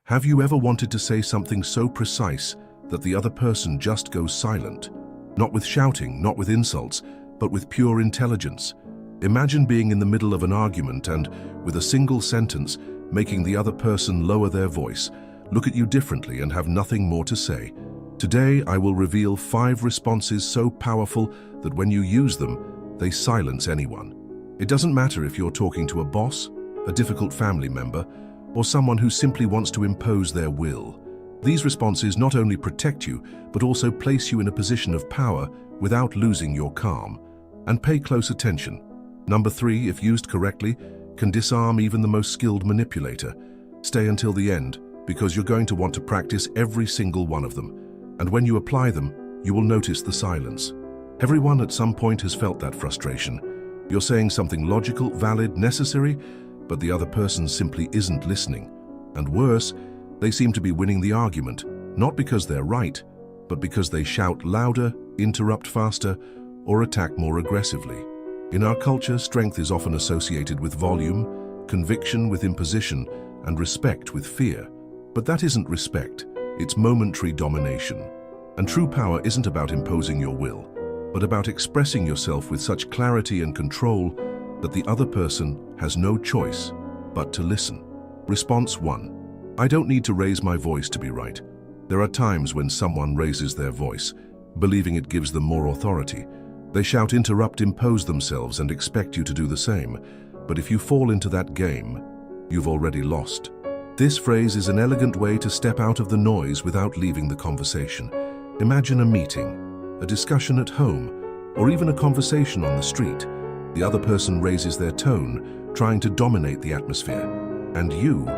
Have you ever wanted to say something so precise that the other person just goes silent? Not with shouting, not with insults, but with pure intelligence. Imagine being in the middle of an argument and, with a single sentence, making the other person lower their voice, look at you differently and have nothing more to say. Today, I will reveal 5 responses so powerful that when you use them, they silence anyone. It doesn't matter if you're talking to a boss, a difficult family member, or someone who simply wants to impose their will. These responses not only protect you, but also place you in a position of power without losing your calm. And pay close attention. Number 3, if used correctly, can disarm even the most skilled manipulator. Stay until the end, because you're going to want to practice every single one of them. And when you apply them, you will notice the silence. Everyone at some point has felt that frustration. You're saying something logical, valid, necessary, but the other person simply isn't listening. And worse, they seem to be winning the argument, not because they're right, but because they shout louder, interrupt faster, or attack more aggressively. In our culture, strength is often associated with volume, conviction with imposition, and respect with fear. But that isn't respect, it's momentary domination. And true power isn't about imposing your will, but about expressing yourself with such clarity and control that the other person has no choice but to listen. Response 1. I don't need to raise my voice to be right. There are times when someone raises their voice, believing it gives them more authority. They shout, interrupt, impose themselves, and expect you to do the same. But if you fall into that game, you've already lost. This phrase is an elegant way to step out of the noise without leaving the conversation. Imagine a meeting, a discussion at home, or even a conversation on the street. The other person raises their tone, trying to dominate the atmosphere. And you,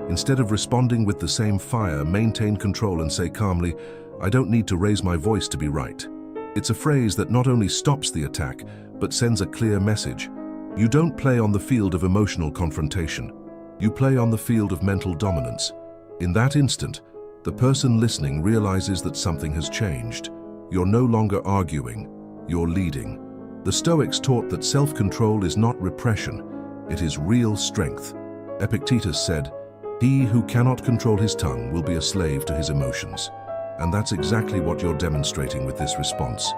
instead of responding with the same fire, maintain control and say calmly, I don't need to raise my voice to be right. It's a phrase that not only stops the attack, but sends a clear message. You don't play on the field of emotional confrontation. You play on the field of mental dominance. In that instant, the person listening realizes that something has changed. You're no longer arguing, you're leading. The Stoics taught that self-control is not repression, it is real strength. Epictetus said, "He who cannot control his tongue will be a slave to his emotions." And that's exactly what you're demonstrating with this response.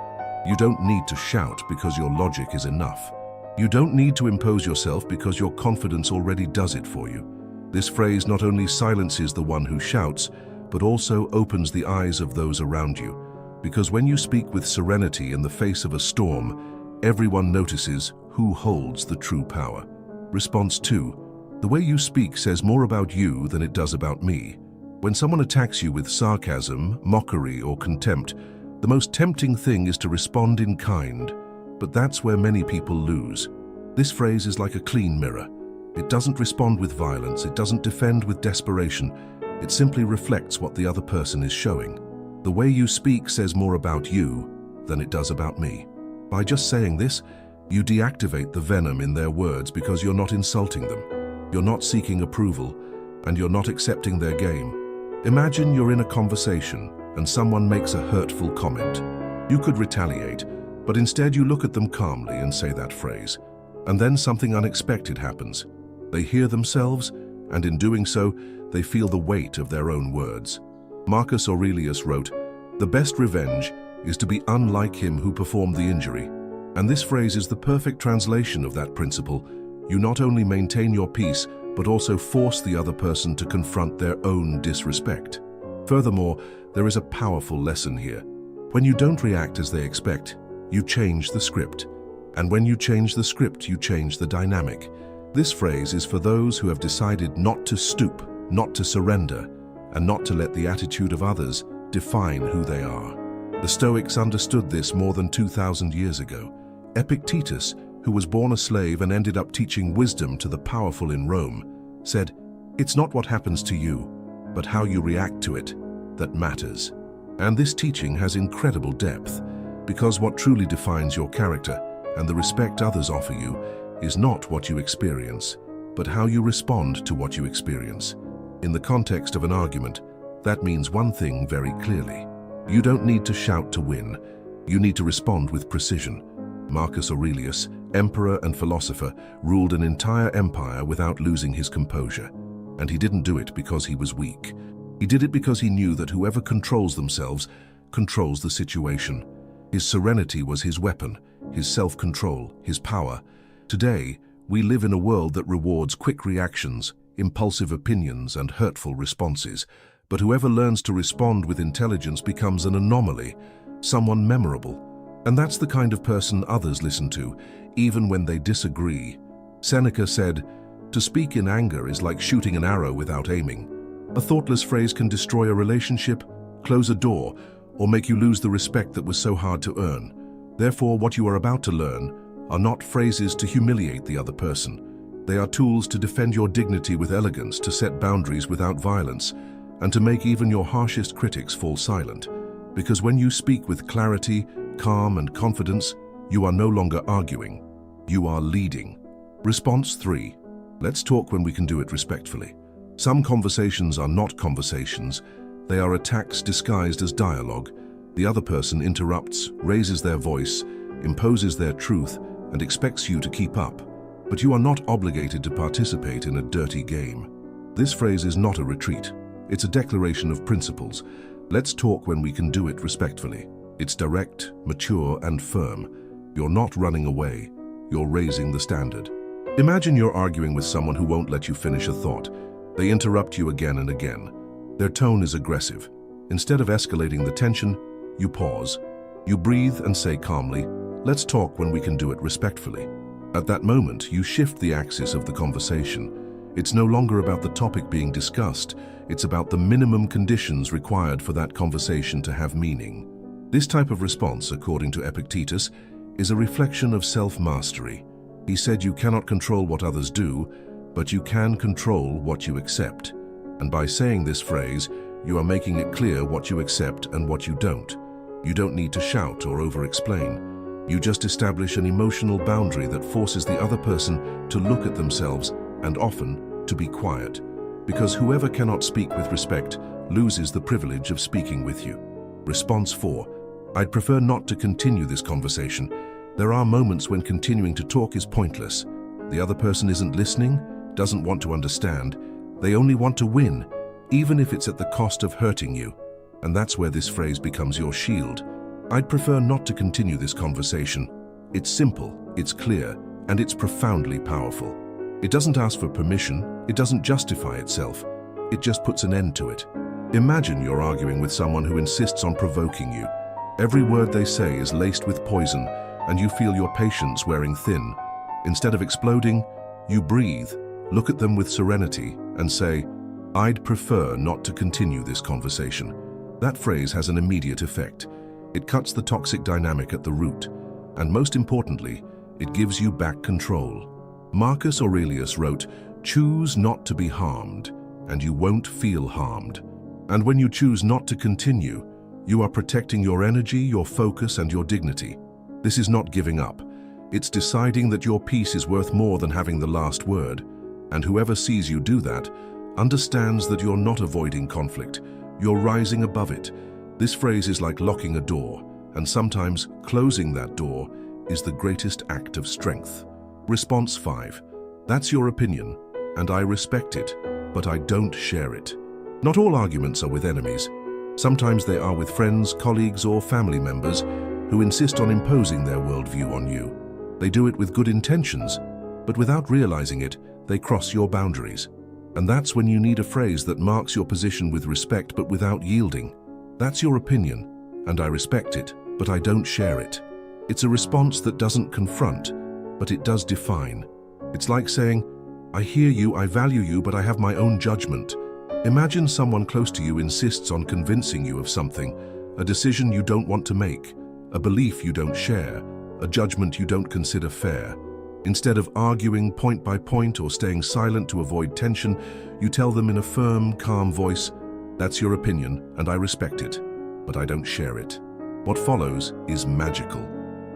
You don't need to shout because your logic is enough. You don't need to impose yourself because your confidence already does it for you. This phrase not only silences the one who shouts, but also opens the eyes of those around you. Because when you speak with serenity in the face of a storm, everyone notices who holds the true power. Response 2. The way you speak says more about you than it does about me. When someone attacks you with sarcasm, mockery, or contempt, the most tempting thing is to respond in kind. But that's where many people lose. This phrase is like a clean mirror. It doesn't respond with violence, it doesn't defend with desperation. It simply reflects what the other person is showing. The way you speak says more about you than it does about me. By just saying this, you deactivate the venom in their words because you're not insulting them. You're not seeking approval, and you're not accepting their game. Imagine you're in a conversation and someone makes a hurtful comment. You could retaliate, but instead you look at them calmly and say that phrase. And then something unexpected happens. They hear themselves, and in doing so, they feel the weight of their own words. Marcus Aurelius wrote, "The best revenge is to be unlike him who performed the injury." And this phrase is the perfect translation of that principle. You not only maintain your peace, but also force the other person to confront their own disrespect. Furthermore, there is a powerful lesson here. When you don't react as they expect, you change the script. And when you change the script, you change the dynamic. This phrase is for those who have decided not to stoop, not to surrender, and not to let the attitude of others define who they are. The Stoics understood this more than 2,000 years ago. Epictetus, who was born a slave and ended up teaching wisdom to the powerful in Rome, said, "It's not what happens to you, but how you react to it that matters." And this teaching has incredible depth, because what truly defines your character and the respect others offer you is not what you experience, but how you respond to what you experience. In the context of an argument, that means one thing very clearly. You don't need to shout to win. You need to respond with precision. Marcus Aurelius, emperor and philosopher, ruled an entire empire without losing his composure. And he didn't do it because he was weak. He did it because he knew that whoever controls themselves controls the situation. His serenity was his weapon, his self-control, his power. Today, we live in a world that rewards quick reactions, impulsive opinions, and hurtful responses. But whoever learns to respond with intelligence becomes an anomaly, someone memorable. And that's the kind of person others listen to, even when they disagree. Seneca said, "To speak in anger is like shooting an arrow without aiming." A thoughtless phrase can destroy a relationship, close a door, or make you lose the respect that was so hard to earn. Therefore, what you are about to learn are not phrases to humiliate the other person. They are tools to defend your dignity with elegance, to set boundaries without violence, and to make even your harshest critics fall silent. Because when you speak with clarity, calm, and confidence, you are no longer arguing. You are leading. Response 3. Let's talk when we can do it respectfully. Some conversations are not conversations. They are attacks disguised as dialogue. The other person interrupts, raises their voice, imposes their truth, and expects you to keep up. But you are not obligated to participate in a dirty game. This phrase is not a retreat. It's a declaration of principles. Let's talk when we can do it respectfully. It's direct, mature, and firm. You're not running away. You're raising the standard. Imagine you're arguing with someone who won't let you finish a thought. They interrupt you again and again. Their tone is aggressive. Instead of escalating the tension, you pause. You breathe and say calmly, "Let's talk when we can do it respectfully." At that moment, you shift the axis of the conversation. It's no longer about the topic being discussed. It's about the minimum conditions required for that conversation to have meaning. This type of response, according to Epictetus, is a reflection of self-mastery. He said you cannot control what others do, but you can control what you accept. And by saying this phrase, you are making it clear what you accept and what you don't. You don't need to shout or over-explain. You just establish an emotional boundary that forces the other person to look at themselves and often to be quiet. Because whoever cannot speak with respect loses the privilege of speaking with you. Response 4. I'd prefer not to continue this conversation. There are moments when continuing to talk is pointless. The other person isn't listening, doesn't want to understand. They only want to win, even if it's at the cost of hurting you. And that's where this phrase becomes your shield. I'd prefer not to continue this conversation. It's simple, it's clear, and it's profoundly powerful. It doesn't ask for permission, it doesn't justify itself. It just puts an end to it. Imagine you're arguing with someone who insists on provoking you. Every word they say is laced with poison, and you feel your patience wearing thin. Instead of exploding, you breathe, look at them with serenity, and say, "I'd prefer not to continue this conversation." That phrase has an immediate effect. It cuts the toxic dynamic at the root, and most importantly, it gives you back control. Marcus Aurelius wrote, "Choose not to be harmed, and you won't feel harmed." And when you choose not to continue, you are protecting your energy, your focus, and your dignity. This is not giving up. It's deciding that your peace is worth more than having the last word. And whoever sees you do that understands that you're not avoiding conflict. You're rising above it. This phrase is like locking a door, and sometimes closing that door is the greatest act of strength. Response 5. That's your opinion, and I respect it, but I don't share it. Not all arguments are with enemies. Sometimes they are with friends, colleagues, or family members who insist on imposing their worldview on you. They do it with good intentions, but without realizing it, they cross your boundaries. And that's when you need a phrase that marks your position with respect but without yielding. That's your opinion, and I respect it, but I don't share it. It's a response that doesn't confront, but it does define. It's like saying, "I hear you, I value you, but I have my own judgment." Imagine someone close to you insists on convincing you of something, a decision you don't want to make, a belief you don't share, a judgment you don't consider fair. Instead of arguing point by point or staying silent to avoid tension, you tell them in a firm, calm voice, "That's your opinion, and I respect it, but I don't share it." What follows is magical.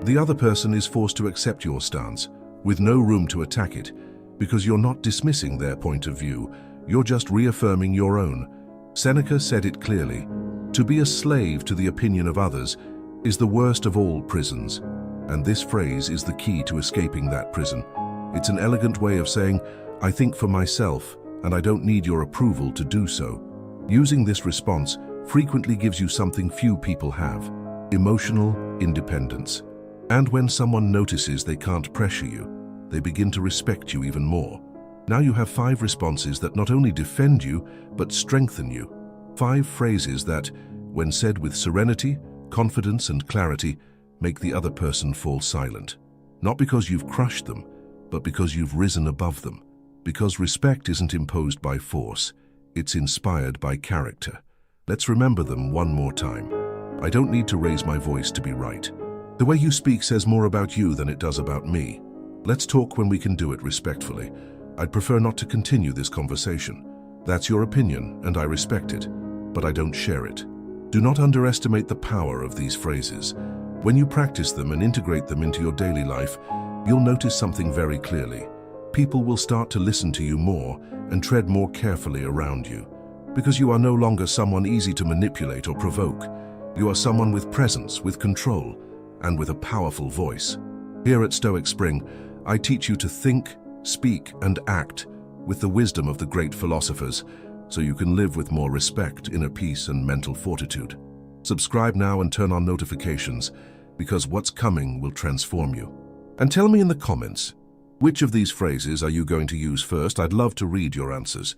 The other person is forced to accept your stance, with no room to attack it, because you're not dismissing their point of view, you're just reaffirming your own. Seneca said it clearly, "To be a slave to the opinion of others is the worst of all prisons." And this phrase is the key to escaping that prison. It's an elegant way of saying, "I think for myself, and I don't need your approval to do so. Using this response frequently gives you something few people have: emotional independence. And when someone notices they can't pressure you, they begin to respect you even more. Now you have 5 responses that not only defend you, but strengthen you. 5 phrases that, when said with serenity, confidence, and clarity, make the other person fall silent. Not because you've crushed them, but because you've risen above them. Because respect isn't imposed by force, it's inspired by character. Let's remember them one more time. I don't need to raise my voice to be right. The way you speak says more about you than it does about me. Let's talk when we can do it respectfully. I'd prefer not to continue this conversation. That's your opinion, and I respect it, but I don't share it. Do not underestimate the power of these phrases. When you practice them and integrate them into your daily life, you'll notice something very clearly. People will start to listen to you more and tread more carefully around you. Because you are no longer someone easy to manipulate or provoke. You are someone with presence, with control, and with a powerful voice. Here at Stoic Spring, I teach you to think, speak, and act with the wisdom of the great philosophers, so you can live with more respect, inner peace, and mental fortitude. Subscribe now and turn on notifications, because what's coming will transform you. And tell me in the comments, which of these phrases are you going to use first? I'd love to read your answers.